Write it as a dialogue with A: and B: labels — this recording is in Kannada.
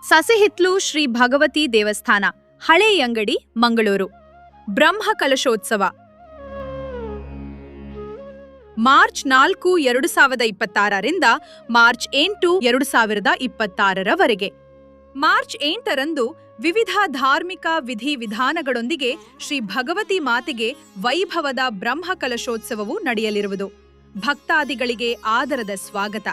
A: ಸಸಿಹಿತ್ಲು ಶ್ರೀ ಭಗವತಿ ದೇವಸ್ಥಾನ, ಹಳೆಯಂಗಡಿ, ಮಂಗಳೂರು. ಬ್ರಹ್ಮ ಕಲಶೋತ್ಸವ ಮಾರ್ಚ್ 4, 2026ರಿಂದ ಮಾರ್ಚ್ 8, 2026ರವರೆಗೆ. ಮಾರ್ಚ್ 8ರಂದು ವಿವಿಧ ಧಾರ್ಮಿಕ ವಿಧಿವಿಧಾನಗಳೊಂದಿಗೆ ಶ್ರೀ ಭಗವತಿ ಮಾತೆಗೆ ವೈಭವದ ಬ್ರಹ್ಮ ಕಲಶೋತ್ಸವವು ನಡೆಯಲಿರುವುದು. ಭಕ್ತಾದಿಗಳಿಗೆ ಆದರದ ಸ್ವಾಗತ.